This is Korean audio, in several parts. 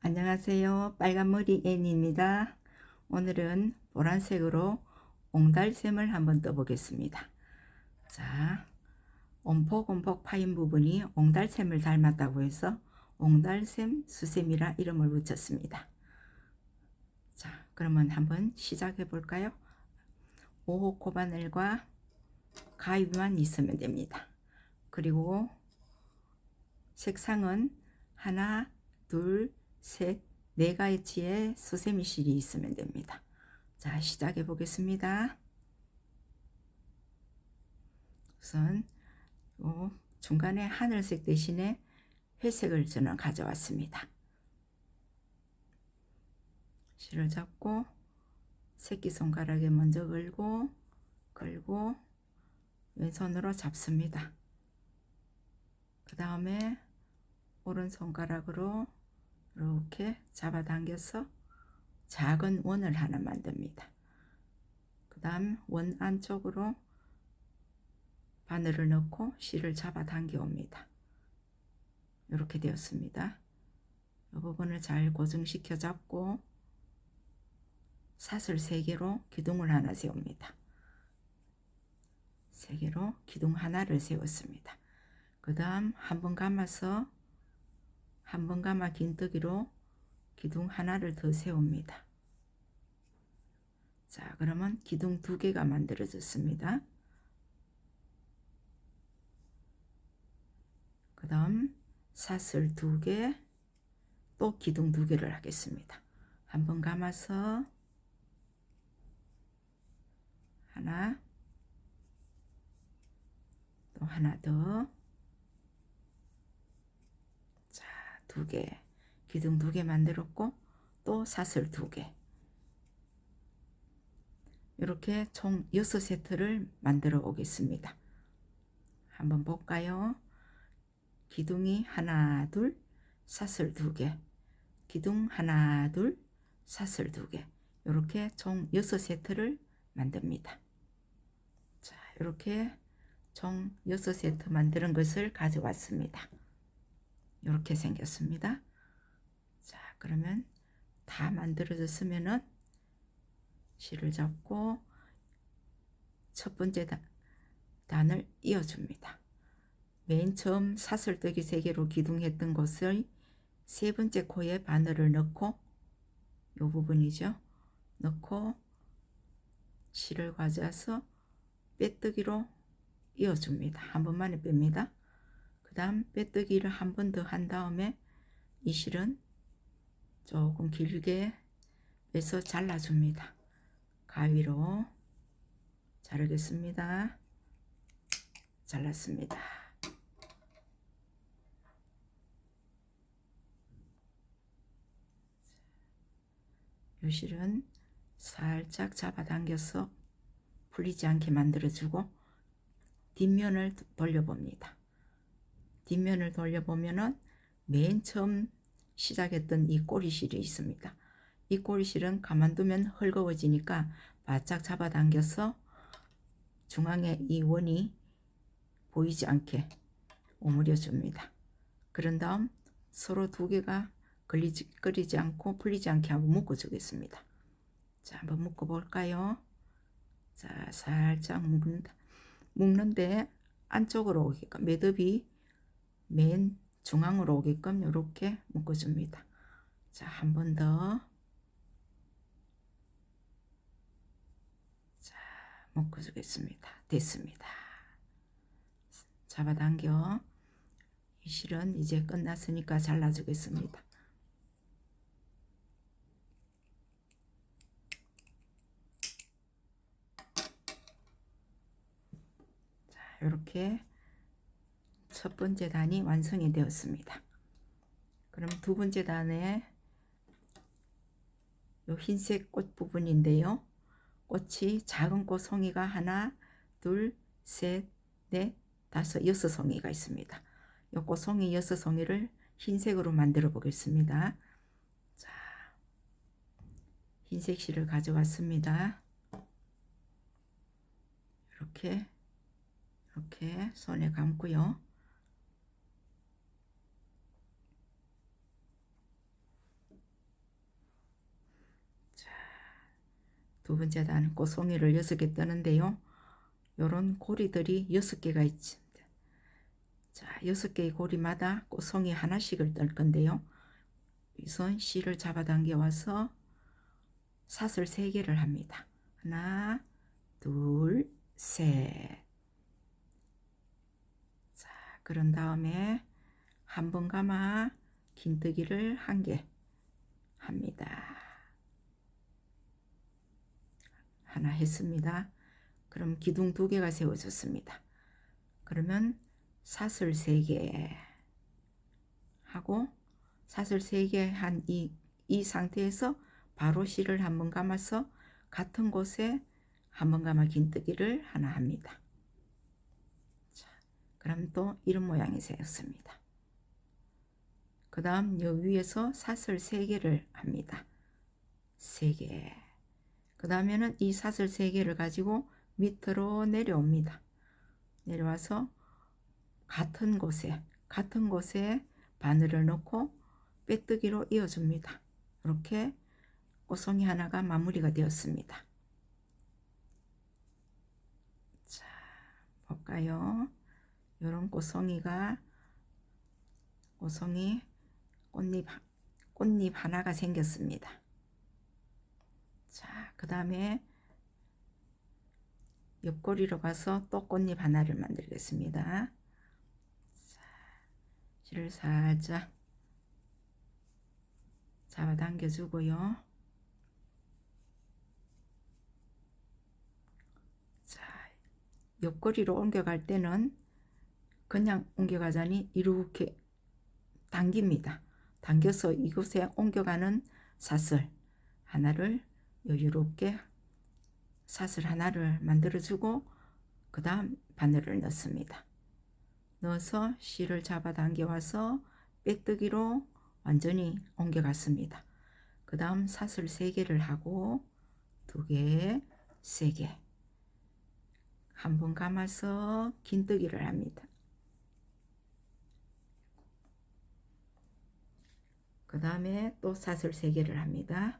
안녕하세요. 빨간머리 애니입니다. 오늘은 보란색으로 옹달샘을 한번 떠보겠습니다. 자, 온폭온폭 파인 부분이 옹달샘을 닮았다고 해서 옹달샘 수샘이라 이름을 붙였습니다. 자, 그러면 한번 시작해 볼까요? 5호 코바늘과 가위만 있으면 됩니다. 그리고 색상은 하나, 둘, 셋, 네 가지의 수세미 실이 있으면 됩니다. 자, 시작해 보겠습니다. 우선 중간에 하늘색 대신에 회색을 저는 가져왔습니다. 실을 잡고 새끼손가락에 먼저 걸고 왼손으로 잡습니다. 그 다음에 오른손가락으로 이렇게 잡아당겨서 작은 원을 하나 만듭니다. 그 다음 원 안쪽으로 바늘을 넣고 실을 잡아당겨 옵니다. 이렇게 되었습니다. 이 부분을 잘 고정시켜 잡고 사슬 3개로 기둥을 하나 세웁니다. 3개로 기둥 하나를 세웠습니다. 그 다음 한 번 감아서 한 번 감아 긴뜨기로 기둥 하나를 더 세웁니다. 자, 그러면 기둥 2개가 만들어졌습니다. 그 다음 사슬 2개, 또 기둥 2개를 하겠습니다. 한 번 감아서 하나, 또 하나 더, 자, 2개, 기둥 2개 만들었고 또 사슬 2개, 이렇게 총 6세트를 만들어 오겠습니다. 한번 볼까요? 기둥이 하나, 둘, 사슬 2개, 기둥 하나, 둘, 사슬 2개, 이렇게 총 6세트를 만듭니다. 자, 이렇게 총 6세트 만드는 것을 가져왔습니다. 이렇게 생겼습니다. 자, 그러면 다 만들어졌으면은 실을 잡고 첫 번째 단을 이어줍니다. 맨 처음 사슬뜨기 3개로 기둥했던 곳을 세 번째 코에 바늘을 넣고, 이 부분이죠, 넣고 실을 가져와서 빼뜨기로 이어줍니다. 한 번만에 뺍니다. 그 다음 빼뜨기를 한 번 더 한 다음에 이 실은 조금 길게 빼서 잘라줍니다. 가위로 자르겠습니다. 잘랐습니다. 이 실은 살짝 잡아당겨서 풀리지 않게 만들어주고 뒷면을 돌려봅니다. 뒷면을 돌려보면은 맨 처음 시작했던 이 꼬리실이 있습니다. 이 꼬리실은 가만두면 헐거워지니까 바짝 잡아당겨서 중앙에 이 원이 보이지 않게 오므려 줍니다. 그런 다음 서로 2개가 걸리지 않고 풀리지 않게 한번 묶어 주겠습니다. 자, 한번 묶어 볼까요? 자, 살짝 묶는데 안쪽으로 오게끔, 매듭이 맨 중앙으로 오게끔 이렇게 묶어 줍니다. 자, 한 번 더. 자, 묶어 주겠습니다. 됐습니다. 잡아당겨. 이 실은 이제 끝났으니까 잘라 주겠습니다. 자, 이렇게 첫 번째 단이 완성이 되었습니다. 그럼 두 번째 단에 요 흰색 꽃 부분인데요. 꽃이 작은 꽃 송이가 하나, 둘, 셋, 넷, 다섯, 6송이가 있습니다. 요 꽃송이 6송이를 흰색으로 만들어 보겠습니다. 자, 흰색 실을 가져왔습니다. 이렇게 손에 감고요. 두 번째 단 꽃송이를 6개 뜨는데요. 요런 고리들이 6개가 있습니다. 자, 6개의 고리마다 꽃송이 하나씩을 뜰 건데요. 우선 실을 잡아당겨 와서 사슬 3개를 합니다. 하나, 둘, 셋. 자, 그런 다음에 한 번 감아 긴뜨기를 1개 합니다. 하나 했습니다. 그럼 기둥 2개가 세워졌습니다. 그러면 사슬 3개 하고 사슬 3개 한 이 상태에서 바로 실을 한번 감아서 같은 곳에 한번 감아 긴뜨기를 하나 합니다. 자, 그럼 또 이런 모양이 되었습니다. 그 다음 요 위에서 사슬 3개를 합니다. 3개. 그 다음에는 이 사슬 3개를 가지고 밑으로 내려옵니다. 내려와서 같은 곳에 바늘을 넣고 빼뜨기로 이어줍니다. 이렇게 꽃송이 하나가 마무리가 되었습니다. 자, 볼까요? 이런 꽃송이 꽃잎 하나가 생겼습니다. 자, 그 다음에 옆구리로 가서 또 꽃잎 하나를 만들겠습니다. 자, 실을 살짝 잡아당겨 주고요. 자, 옆구리로 옮겨갈 때는 그냥 옮겨가자니 이렇게 당깁니다. 당겨서 이곳에 옮겨가는 사슬 하나를 여유롭게 사슬 하나를 만들어주고 그 다음 바늘을 넣습니다. 넣어서 실을 잡아당겨 와서 빼뜨기로 완전히 옮겨갔습니다. 그 다음 사슬 3개를 하고 2개, 3개 한 번 감아서 긴뜨기를 합니다. 그 다음에 또 사슬 3개를 합니다.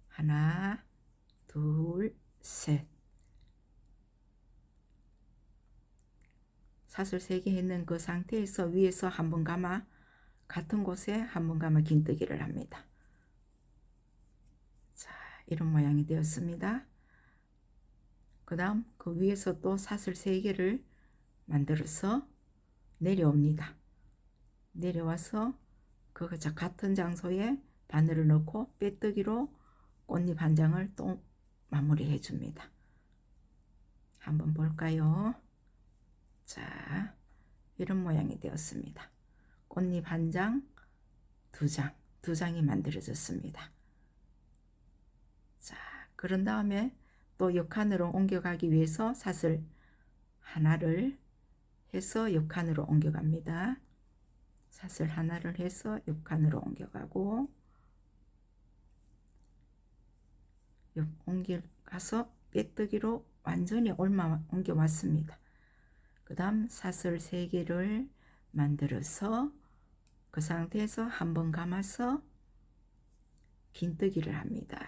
하나, 둘, 셋. 사슬 3개 했는 그 상태에서 위에서 한 번 감아 같은 곳에 한 번 감아 긴뜨기를 합니다. 자, 이런 모양이 되었습니다. 그 다음 그 위에서 또 사슬 3개를 만들어서 내려옵니다. 내려와서 그 같은 장소에 바늘을 넣고 빼뜨기로 꽃잎 한 장을 또 마무리해 줍니다. 한번 볼까요? 자, 이런 모양이 되었습니다. 꽃잎 한 장, 두 장이 만들어졌습니다. 자, 그런 다음에 또 옆칸으로 옮겨가기 위해서 사슬 하나를 해서 옆칸으로 옮겨갑니다. 사슬 하나를 해서 옆칸으로 옮겨가고 옮겨가서 빼뜨기로 완전히 옮겨 왔습니다. 그 다음 사슬 3개를 만들어서 그 상태에서 한 번 감아서 긴뜨기를 합니다.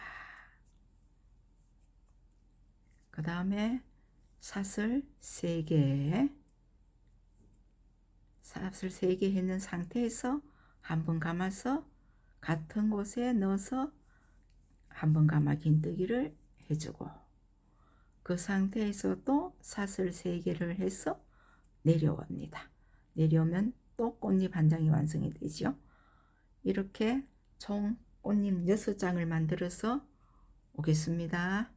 그 다음에 사슬 3개 했는 상태에서 한 번 감아서 같은 곳에 넣어서 한 번 감아 긴뜨기를 해주고 그 상태에서 또 사슬 3개를 해서 내려옵니다. 내려오면 또 꽃잎 한 장이 완성이 되죠. 이렇게 총 꽃잎 6장을 만들어서 오겠습니다.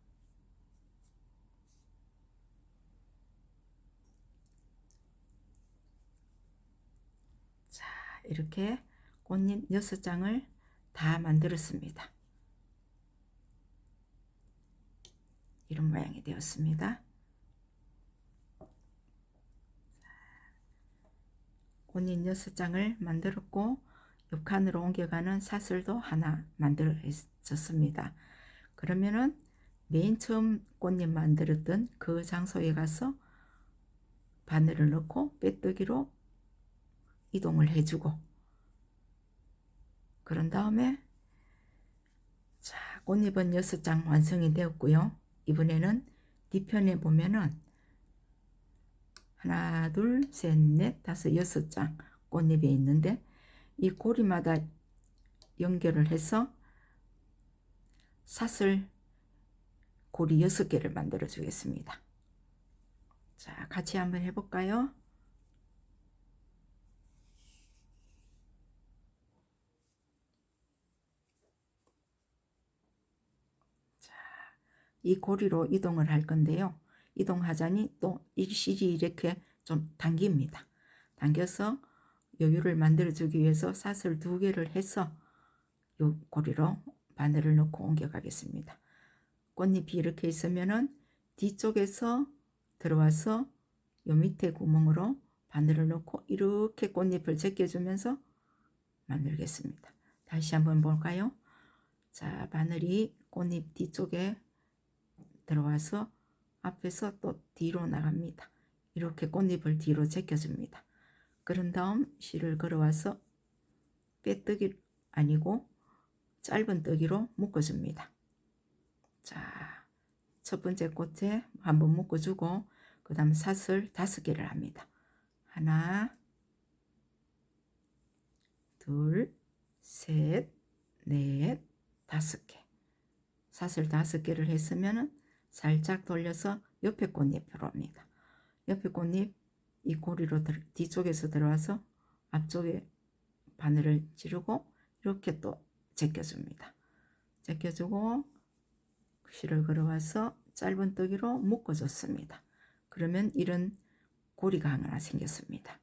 자, 이렇게 꽃잎 6장을 다 만들었습니다. 이런 모양이 되었습니다. 꽃잎 6장을 만들었고 옆칸으로 옮겨가는 사슬도 하나 만들어졌습니다. 그러면은 맨 처음 꽃잎 만들었던 그 장소에 가서 바늘을 넣고 빼뜨기로 이동을 해주고 그런 다음에 자, 꽃잎은 6장 완성이 되었고요. 이번에는 뒤편에 보면은 하나, 둘, 셋, 넷, 다섯, 6장 꽃잎이 있는데 이 고리마다 연결을 해서 사슬 고리 6개를 만들어 주겠습니다. 자, 같이 한번 해볼까요? 자, 이 고리로 이동을 할 건데요. 이동하자니 또 이 실이 이렇게 좀 당깁니다. 당겨서 여유를 만들어 주기 위해서 사슬 2개를 해서 요 고리로 바늘을 넣고 옮겨 가겠습니다. 꽃잎이 이렇게 있으면은 뒤쪽에서 들어와서 요 밑에 구멍으로 바늘을 넣고 이렇게 꽃잎을 제껴주면서 만들겠습니다. 다시 한번 볼까요? 자, 바늘이 꽃잎 뒤쪽에 들어와서 앞에서 또 뒤로 나갑니다. 이렇게 꽃잎을 뒤로 제껴줍니다. 그런 다음 실을 걸어와서 빼뜨기 아니고 짧은 뜨기로 묶어줍니다. 자, 첫 번째 꽃에 한번 묶어주고 그 다음 사슬 5개를 합니다. 하나, 둘, 셋, 넷, 5개. 사슬 5개를 했으면 살짝 돌려서 옆에 꽃잎으로 옵니다. 옆에 꽃잎 이 고리로 뒤쪽에서 들어와서 앞쪽에 바늘을 찌르고 이렇게 또 제껴줍니다. 제껴주고 실을 걸어와서 짧은 뜨기로 묶어줬습니다. 그러면 이런 고리가 하나 생겼습니다.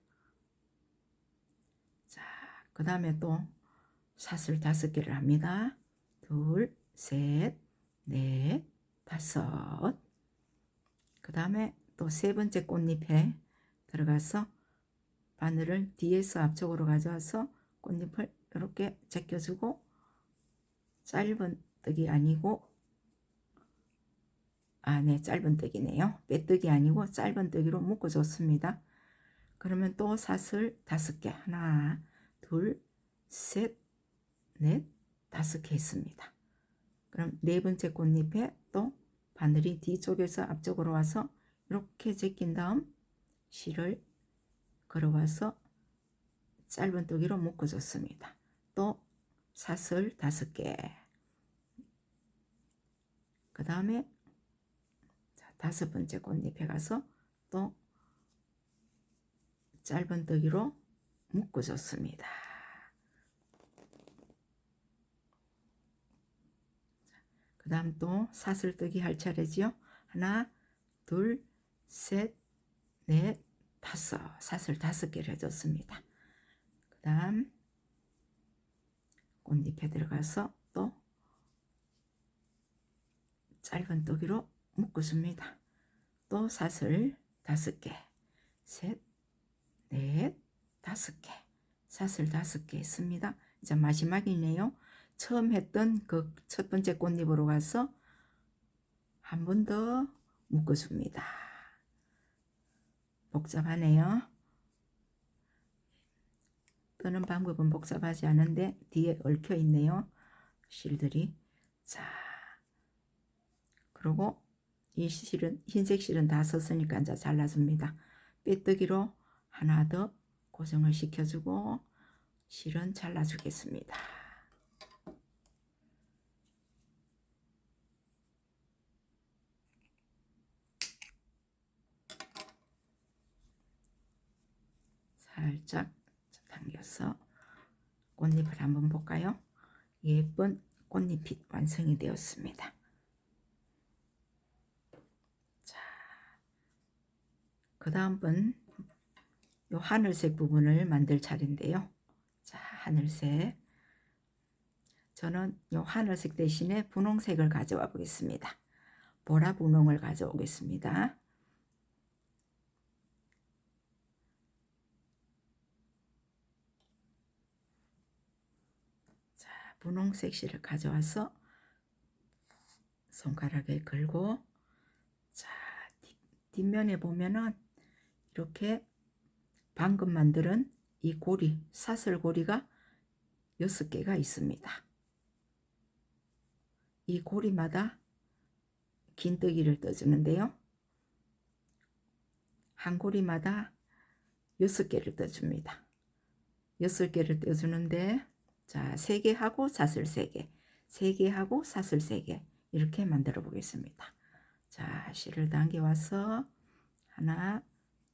자, 그 다음에 또 사슬 5개를 합니다. 둘, 셋, 넷, 5. 그 다음에 또 세 번째 꽃잎에 들어가서 바늘을 뒤에서 앞쪽으로 가져와서 꽃잎을 이렇게 제껴주고 짧은 뜨기 아니고 네, 짧은 뜨기네요. 빼뜨기 아니고 짧은 뜨기로 묶어줬습니다. 그러면 또 사슬 5개 하나, 둘, 셋, 넷, 5개 있습니다. 그럼 네 번째 꽃잎에 또 바늘이 뒤쪽에서 앞쪽으로 와서 이렇게 제낀 다음 실을 걸어와서 짧은 뜨기로 묶어줬습니다. 또 사슬 5개. 그 다음에 5번째 꽃잎에 가서 또 짧은 뜨기로 묶어줬습니다. 그 다음 또 사슬뜨기 할 차례지요. 하나, 둘, 셋, 넷, 5. 사슬 5개를 해줬습니다. 그 다음 꽃잎에 들어가서 또 짧은 뜨기로 묶어줍니다. 또 사슬 5개, 셋, 넷, 5개. 사슬 5개 있습니다. 이제 마지막이네요. 처음 했던 그 첫 번째 꽃잎으로 가서 한 번 더 묶어줍니다. 복잡하네요. 뜨는 방법은 복잡하지 않은데 뒤에 얽혀 있네요. 실들이. 자, 그리고 이 실은 흰색 실은 다 썼으니까 이제 잘라줍니다. 빼뜨기로 하나 더 고정을 시켜주고 실은 잘라주겠습니다. 살짝 당겨서 꽃잎을 한번 볼까요? 예쁜 꽃잎이 완성이 되었습니다. 자, 그 다음은 요 하늘색 부분을 만들 차례인데요. 자, 하늘색. 저는 요 하늘색 대신에 분홍색을 가져와 보겠습니다. 보라 분홍을 가져오겠습니다. 자, 분홍색 실을 가져와서 손가락에 걸고, 자, 뒷면에 보면은 이렇게 방금 만든 이 고리, 사슬 고리가 6개가 있습니다. 이 고리마다 긴뜨기를 떠주는데요. 한 고리마다 6개를 떠줍니다. 6개를 떠주는데, 자, 3개 하고 사슬 3개, 3개 하고 사슬 3개 이렇게 만들어 보겠습니다. 자, 실을 당겨와서 하나,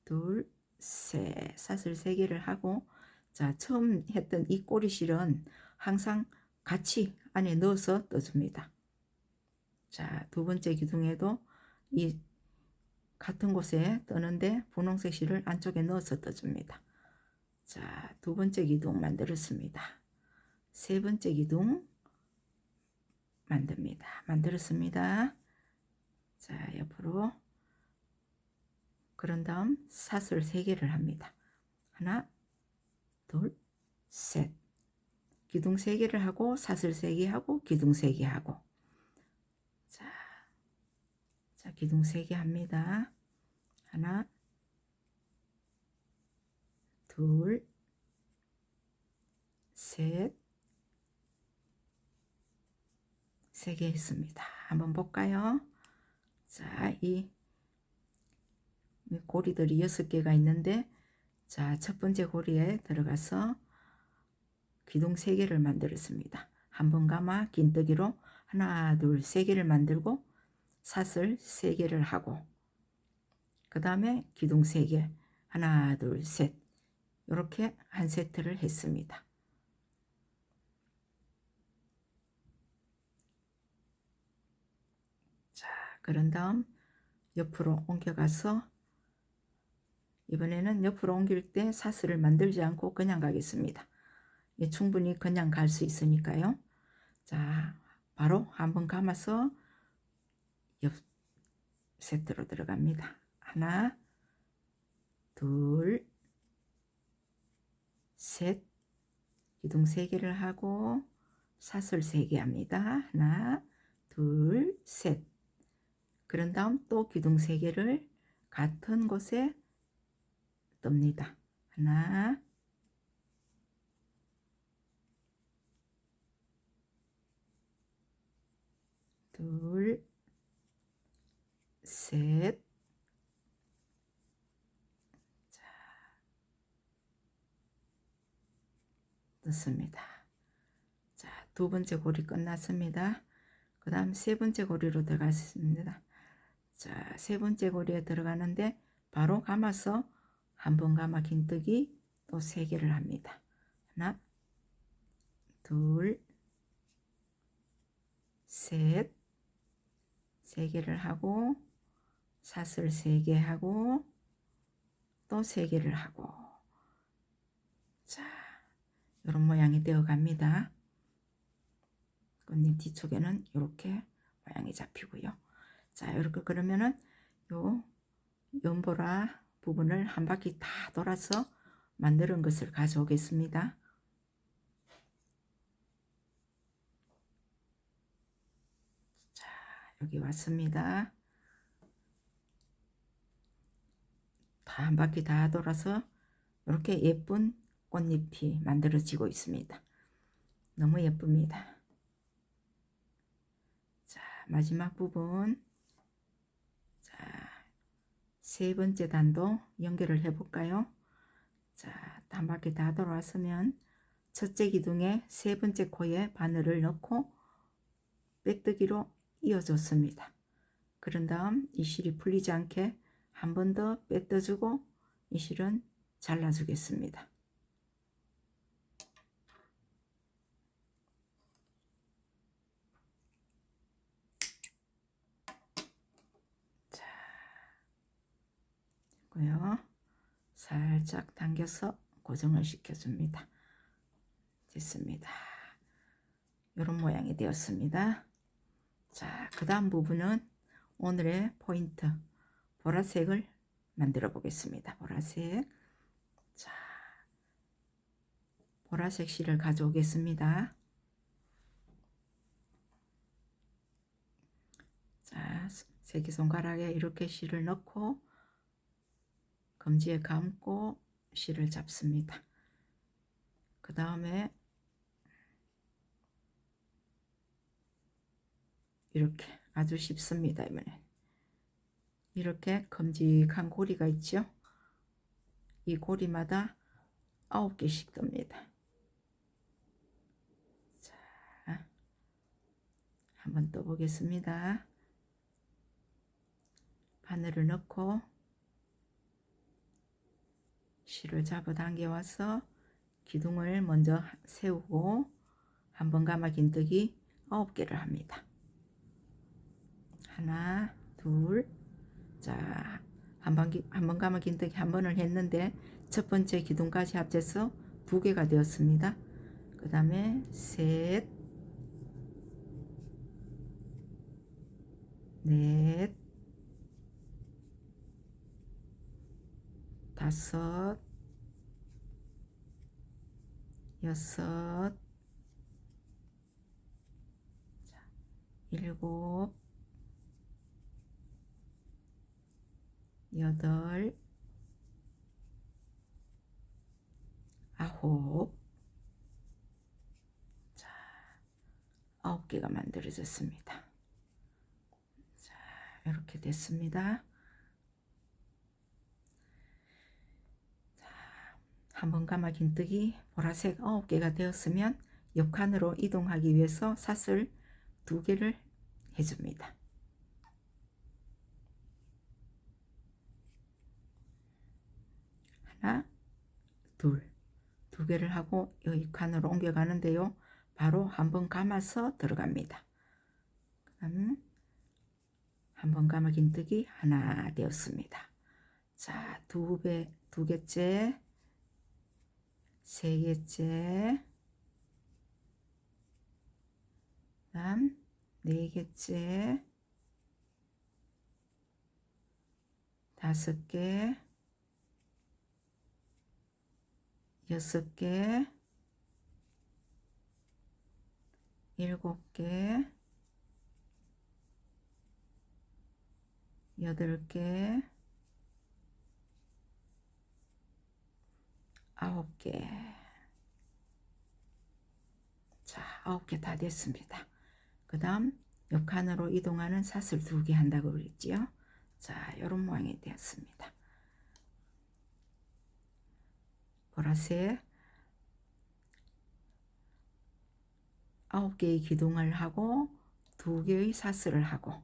둘, 셋, 사슬 3개를 하고, 자, 처음 했던 이 꼬리실은 항상 같이 안에 넣어서 떠줍니다. 자, 두 번째 기둥에도 이 같은 곳에 떠는데 분홍색 실을 안쪽에 넣어서 떠줍니다. 자, 두 번째 기둥 만들었습니다. 세 번째 기둥 만들었습니다. 자, 옆으로. 그런 다음 사슬 3개를 합니다. 하나, 둘, 셋. 기둥 3개를 하고 사슬 3개 하고 기둥 3개 하고. 자, 기둥 3개 합니다. 하나, 둘, 셋, 3개 했습니다. 한번 볼까요? 자, 이 고리들이 6개가 있는데, 자, 첫 번째 고리에 들어가서 기둥 3개를 만들었습니다. 한번 감아 긴뜨기로 하나, 둘, 3개를 만들고 사슬 3개를 하고, 그 다음에 기둥 3개, 하나, 둘, 셋, 이렇게 한 세트를 했습니다. 자, 그런 다음 옆으로 옮겨가서, 이번에는 옆으로 옮길 때 사슬을 만들지 않고 그냥 가겠습니다. 예, 충분히 그냥 갈 수 있으니까요. 자, 바로 한번 감아서 옆 세트로 들어갑니다. 하나, 둘, 셋, 기둥 3개를 하고 사슬 3개 합니다. 하나, 둘, 셋. 그런 다음 또 기둥 3개를 같은 곳에 뜹니다. 하나, 둘, 셋. 자, 넣습니다. 자, 두 번째 고리 끝났습니다. 그 다음 세 번째 고리로 들어갔습니다. 자, 세 번째 고리에 들어가는데 바로 감아서 한번 감아 긴뜨기 또 3개를 합니다. 하나, 둘, 셋, 3개를 하고 사슬 3개 하고 또 3개를 하고. 자, 이런 모양이 되어 갑니다. 꽃잎 뒤쪽에는 이렇게 모양이 잡히고요. 자, 이렇게 그러면은 요 연보라 부분을 한 바퀴 다 돌아서 만드는 것을 가져오겠습니다. 자, 여기 왔습니다. 다 한 바퀴 다 돌아서 이렇게 예쁜 꽃잎이 만들어지고 있습니다. 너무 예쁩니다. 자, 마지막 부분. 자, 세 번째 단도 연결을 해 볼까요? 자, 한 바퀴 다 돌아왔으면 첫째 기둥에 세 번째 코에 바늘을 넣고 빼뜨기로 이어줬습니다. 그런 다음 이 실이 풀리지 않게 한 번 더 빼떠주고 이 실은 잘라주겠습니다. 자, 고요. 살짝 당겨서 고정을 시켜줍니다. 됐습니다. 이런 모양이 되었습니다. 자, 그 다음 부분은 오늘의 포인트 보라색을 만들어 보겠습니다. 보라색. 자, 보라색 실을 가져오겠습니다. 자, 새끼손가락에 이렇게 실을 넣고 검지에 감고 실을 잡습니다. 그 다음에 이렇게 아주 쉽습니다. 이번엔 이렇게 큼직한 고리가 있죠. 이 고리마다 9개씩 뜹니다. 자, 한번 떠보겠습니다. 바늘을 넣고 실을 잡아당겨 와서 기둥을 먼저 세우고 한 번 감아 긴뜨기 9개를 합니다. 하나, 둘, 자, 한 번 감아 긴뜨기 한 번을 했는데 첫 번째 기둥까지 합쳐서 2개가 되었습니다. 그 다음에 셋, 넷, 다섯, 여섯, 일곱, 여덟, 아홉, 자, 9개가 만들어졌습니다. 자, 이렇게 됐습니다. 한 번 감아 긴뜨기 보라색 9개가 되었으면 옆칸으로 이동하기 위해서 사슬 2개를 해줍니다. 하나, 둘, 2개를 하고 여기 칸으로 옮겨가는데요. 바로 한 번 감아서 들어갑니다. 그다음 한 번 감아 긴뜨기 하나 되었습니다. 자, 2개째, 3개째, 그다음 4개째, 5개, 6개, 7개, 8개, 9개. 자, 9개 다 됐습니다. 그 다음 옆칸으로 이동하는 사슬 2개 한다고 그랬지요. 자, 이런 모양이 되었습니다. 보라색 9개의 기둥을 하고 2개의 사슬을 하고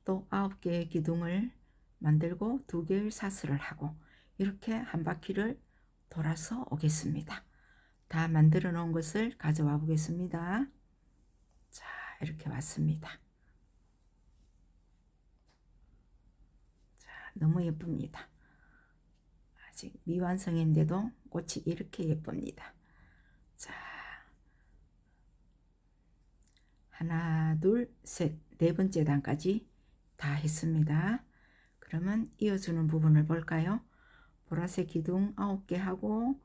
또 9개의 기둥을 만들고 2개의 사슬을 하고 이렇게 한 바퀴를 돌아서 오겠습니다. 다 만들어 놓은 것을 가져와 보겠습니다. 자, 이렇게 왔습니다. 자, 너무 예쁩니다. 아직 미완성인데도 꽃이 이렇게 예쁩니다. 자, 하나, 둘, 셋, 4번째 단까지 다 했습니다. 그러면 이어주는 부분을 볼까요? 보라색 기둥 9개 하고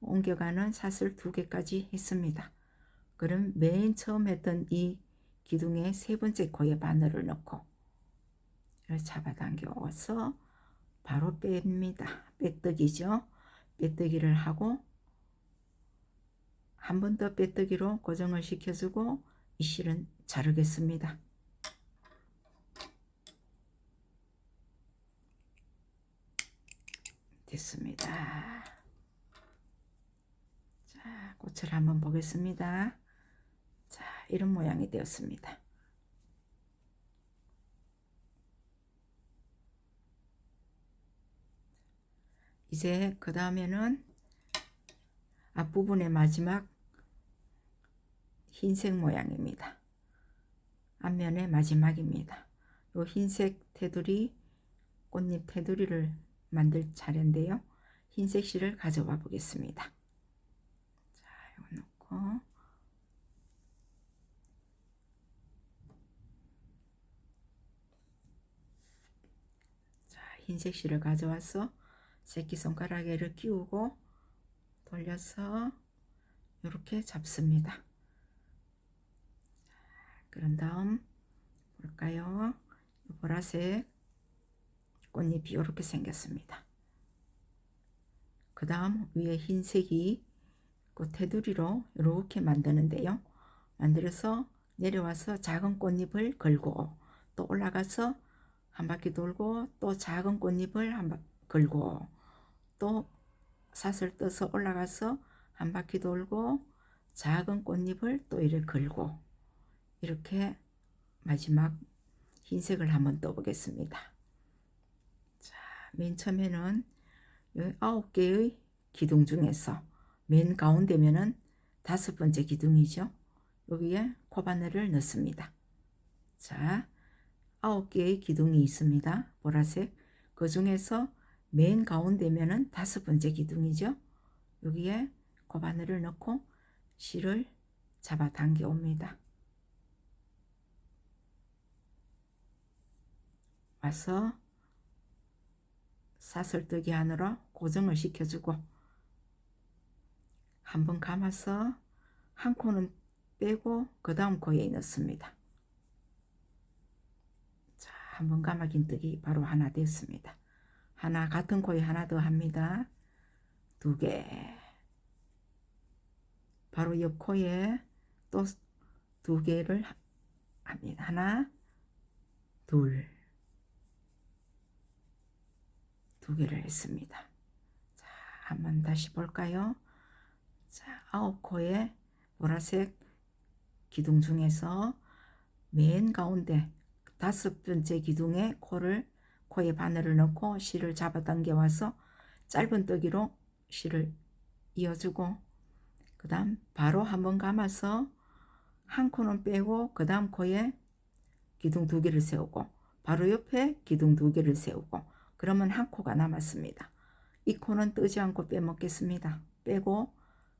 옮겨가는 사슬 2개까지 했습니다. 그럼 맨 처음 했던 이 기둥의 3번째 코에 바늘을 넣고 이렇게 잡아당겨 와서 바로 뺍니다. 빼뜨기죠. 빼뜨기를 하고 한 번 더 빼뜨기로 고정을 시켜주고 이 실은 자르겠습니다. 됐습니다. 자, 꽃을 한번 보겠습니다. 자, 이런 모양이 되었습니다. 이제 그 다음에는 앞부분의 마지막 흰색 모양입니다. 앞면의 마지막입니다. 요 흰색 테두리, 꽃잎 테두리를 만들 차례인데요. 흰색 실을 가져와 보겠습니다. 자, 이거 놓고 자, 흰색 실을 가져와서 새끼손가락에를 끼우고 돌려서 이렇게 잡습니다. 그런 다음 볼까요? 보라색 꽃잎이 이렇게 생겼습니다. 그 다음 위에 흰색이 꽃 테두리로 이렇게 만드는데요. 만들어서 내려와서 작은 꽃잎을 걸고 또 올라가서 한 바퀴 돌고 또 작은 꽃잎을 걸고 또 사슬 떠서 올라가서 한 바퀴 돌고 작은 꽃잎을 또 이렇게 걸고 이렇게 마지막 흰색을 한번 떠보겠습니다. 자, 맨 처음에는 9개의 기둥 중에서 맨 가운데면은 5번째 기둥이죠. 여기에 코바늘을 넣습니다. 자, 9개의 기둥이 있습니다. 보라색. 그 중에서 맨 가운데면은 5번째 기둥이죠. 여기에 코바늘을 넣고 실을 잡아 당겨 옵니다. 와서 사슬뜨기 안으로 고정을 시켜주고 한번 감아서 한 코는 빼고 그 다음 코에 넣습니다. 자, 한번 감아 긴뜨기 바로 하나 됐습니다. 하나 같은 코에 하나 더 합니다. 2개. 바로 옆 코에 또 2개를 합니다. 하나, 둘, 2개를 했습니다. 자, 한번 다시 볼까요? 자, 9코에 보라색 기둥 중에서 맨 가운데 5번째 기둥에 코에 바늘을 넣고 실을 잡아 당겨 와서 짧은 뜨기로 실을 이어주고 그 다음 바로 한번 감아서 한 코는 빼고 그 다음 코에 기둥 2개를 세우고 바로 옆에 기둥 2개를 세우고 그러면 한 코가 남았습니다. 이 코는 뜨지 않고 빼먹겠습니다. 빼고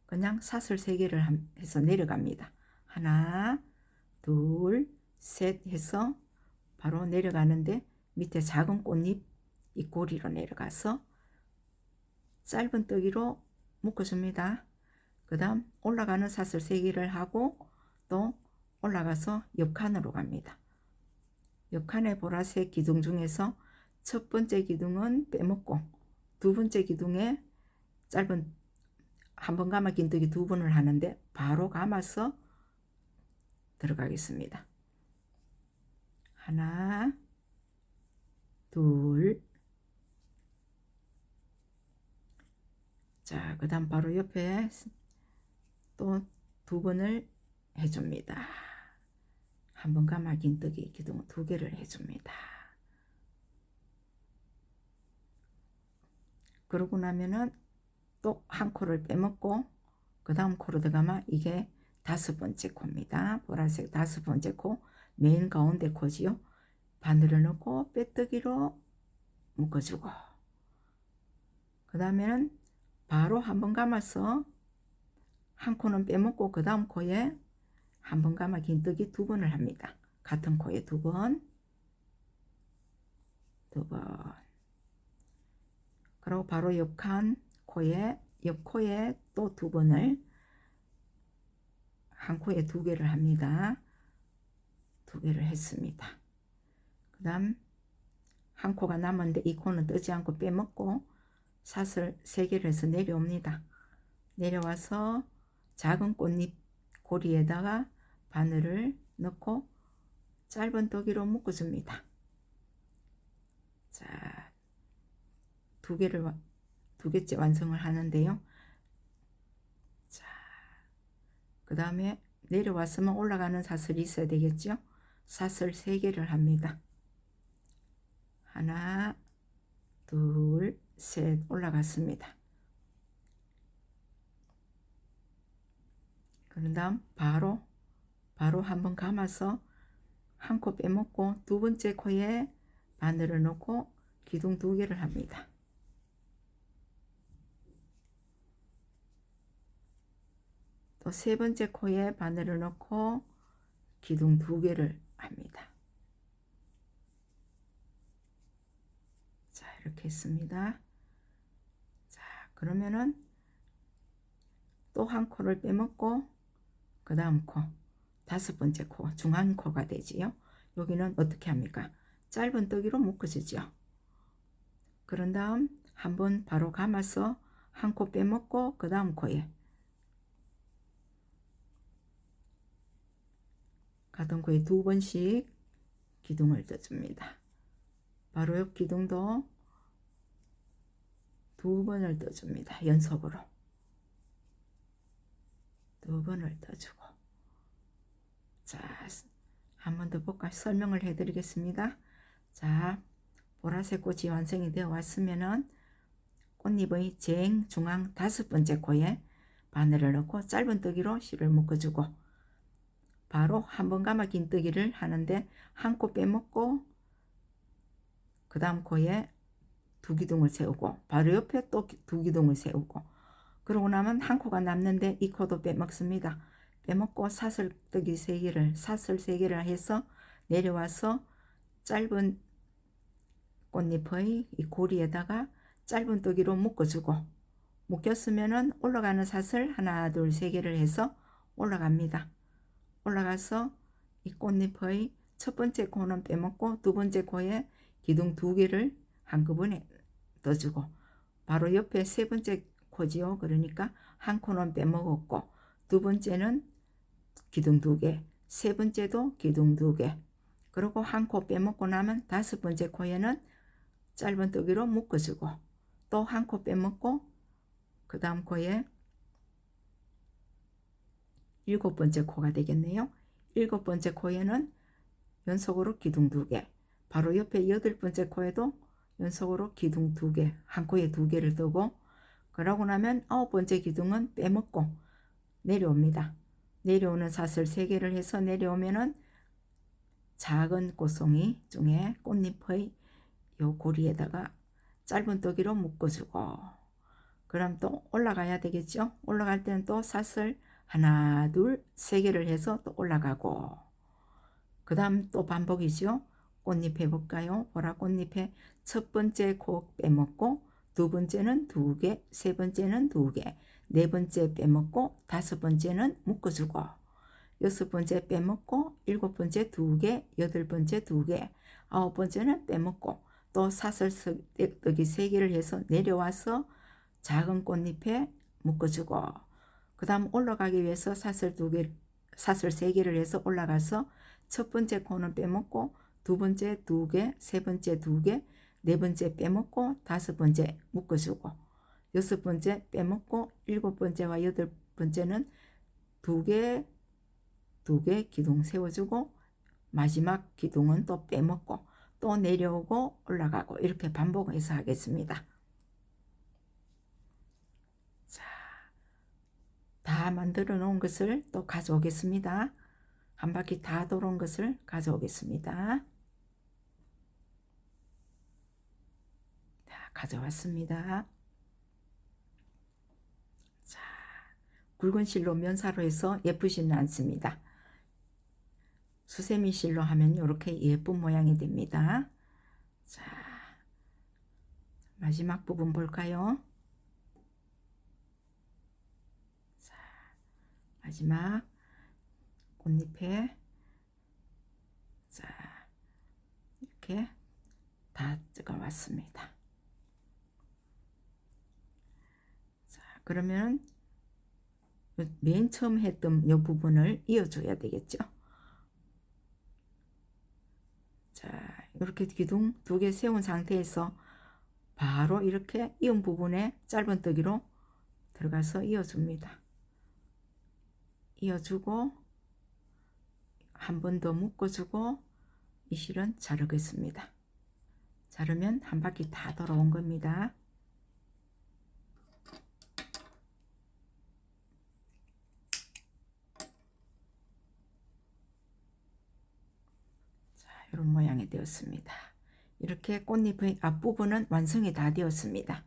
그냥 사슬 3개를 해서 내려갑니다. 하나, 둘, 셋 해서 바로 내려가는데 밑에 작은 꽃잎 이 고리로 내려가서 짧은 뜨기로 묶어줍니다. 그 다음 올라가는 사슬 3개를 하고 또 올라가서 옆칸으로 갑니다. 옆칸의 보라색 기둥 중에서 첫 번째 기둥은 빼먹고 두 번째 기둥에 짧은 한번 감아 긴뜨기 2번을 하는데 바로 감아서 들어가겠습니다. 하나, 둘, 자, 그 다음 바로 옆에 또 2번을 해줍니다. 한번 감아 긴뜨기 기둥 2개를 해줍니다. 그러고 나면은 또 한 코를 빼먹고 그 다음 코로 들어가면 이게 5번째 코입니다. 보라색 5번째 코, 맨 가운데 코지요. 바늘을 넣고 빼뜨기로 묶어주고 그 다음에는 바로 한번 감아서 한 코는 빼먹고 그 다음 코에 한번 감아 긴뜨기 2번을 합니다. 같은 코에 2번, 2번. 그리고 바로 옆칸 코에 옆 코에 또 2번을 한 코에 2개를 합니다. 2개를 했습니다. 그 다음 한 코가 남았는데 이 코는 뜨지 않고 빼먹고 사슬 3개를 해서 내려옵니다. 내려와서 작은 꽃잎 고리에다가 바늘을 넣고 짧은 뜨기로 묶어줍니다. 자, 2개째 완성을 하는데요. 자, 그 다음에 내려왔으면 올라가는 사슬이 있어야 되겠죠. 사슬 3개를 합니다. 하나, 둘, 셋 올라갔습니다. 그런 다음 바로 한번 감아서 한 코 빼먹고 2번째 코에 바늘을 넣고 기둥 2개를 합니다. 또 3번째 코에 바늘을 넣고 기둥 2개를 합니다. 자, 이렇게 했습니다. 자, 그러면은 또 한 코를 빼먹고 그 다음 코 5번째 코 중앙 코가 되지요. 여기는 어떻게 합니까? 짧은 뜨기로 묶어주죠. 그런 다음 한번 바로 감아서 한 코 빼먹고 그 다음 코에 가동 코에 2번씩 기둥을 떠줍니다. 바로 옆 기둥도 2번을 떠줍니다. 연속으로 2번을 떠주고. 자, 한 번 더 볼까요? 설명을 해 드리겠습니다. 자, 보라색 꽃이 완성이 되어 왔으면은 꽃잎의 쟁 중앙 5번째 코에 바늘을 넣고 짧은 뜨기로 실을 묶어주고, 바로 한 번 감아 긴 뜨기를 하는데 한 코 빼먹고 그 다음 코에 2기둥을 세우고 바로 옆에 또 2기둥을 세우고, 그러고 나면 한 코가 남는데 이 코도 빼먹습니다. 빼먹고 사슬뜨기 3개를 사슬 3개를 해서 내려와서 짧은 꽃잎의 이 고리에다가 짧은 뜨기로 묶어주고, 묶였으면은 올라가는 사슬 하나 둘 3개를 해서 올라갑니다. 올라가서 이 꽃잎의 첫 번째 코는 빼먹고 두 번째 코에 기둥 2개를 한꺼번에 떠주고, 바로 옆에 세 번째 코지요. 그러니까 한 코는 빼먹었고 두 번째는 기둥 2개, 세 번째도 기둥 2개, 그리고 한 코 빼먹고 나면 5번째 코에는 짧은 뜨기로 묶어주고, 또 한 코 빼먹고 그 다음 코에 7번째 코가 되겠네요. 7번째 코에는 연속으로 기둥 2개, 바로 옆에 8번째 코에도 연속으로 기둥 2개, 한 코에 2개를 뜨고, 그러고 나면 9번째 기둥은 빼먹고 내려옵니다. 내려오는 사슬 3개를 해서 내려오면은 작은 꽃송이 중에 꽃잎의 요 고리에다가 짧은 뜨기로 묶어주고, 그럼 또 올라가야 되겠죠. 올라갈 때는 또 사슬 하나 둘 3개를 해서 또 올라가고, 그 다음 또 반복이죠. 꽃잎 해볼까요? 보라 꽃잎에 첫 번째 코 빼먹고 두 번째는 2개, 세 번째는 2개, 네 번째 빼먹고 5번째는 묶어주고, 6번째 빼먹고 7번째 2개, 8번째 2개, 9번째는 빼먹고 또 사슬 뜨기 3개를 해서 내려와서 작은 꽃잎에 묶어주고, 그 다음 올라가기 위해서 사슬 3개를 해서 올라가서 첫 번째 코는 빼먹고 두 번째 2개, 세 번째 2개, 네 번째 빼먹고 5번째 묶어주고, 6번째 빼먹고 7번째와 8번째는 2개 기둥 세워주고, 마지막 기둥은 또 빼먹고 또 내려오고 올라가고, 이렇게 반복해서 하겠습니다. 자, 다 만들어 놓은 것을 또 가져오겠습니다. 한 바퀴 다 돌아온 것을 가져오겠습니다. 자, 가져왔습니다. 자, 굵은 실로 면사로 해서 예쁘지는 않습니다. 수세미 실로 하면 이렇게 예쁜 모양이 됩니다. 자, 마지막 부분 볼까요? 자, 마지막 꽃잎에 자, 이렇게 다 찍어 왔습니다. 자, 그러면 맨 처음 했던 이 부분을 이어줘야 되겠죠. 자, 이렇게 기둥 2개 세운 상태에서 바로 이렇게 이은 부분에 짧은 뜨기로 들어가서 이어줍니다. 이어주고 한 번 더 묶어주고 이 실은 자르겠습니다. 자르면 한 바퀴 다 돌아온 겁니다. 자, 이런 모양이 되었습니다. 이렇게 꽃잎의 앞부분은 완성이 다 되었습니다.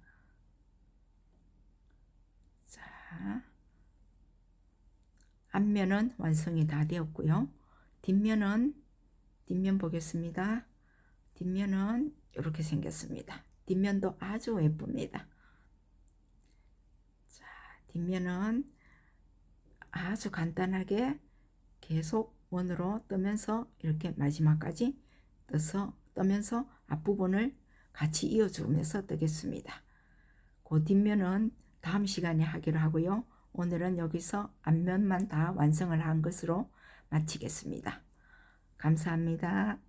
자, 앞면은 완성이 다 되었고요. 뒷면 보겠습니다. 뒷면은 이렇게 생겼습니다. 뒷면도 아주 예쁩니다. 자, 뒷면은 아주 간단하게 계속 원으로 뜨면서 이렇게 마지막까지 뜨면서 앞부분을 같이 이어주면서 뜨겠습니다. 그 뒷면은 다음 시간에 하기로 하고요. 오늘은 여기서 앞면만 다 완성을 한 것으로 마치겠습니다. 감사합니다.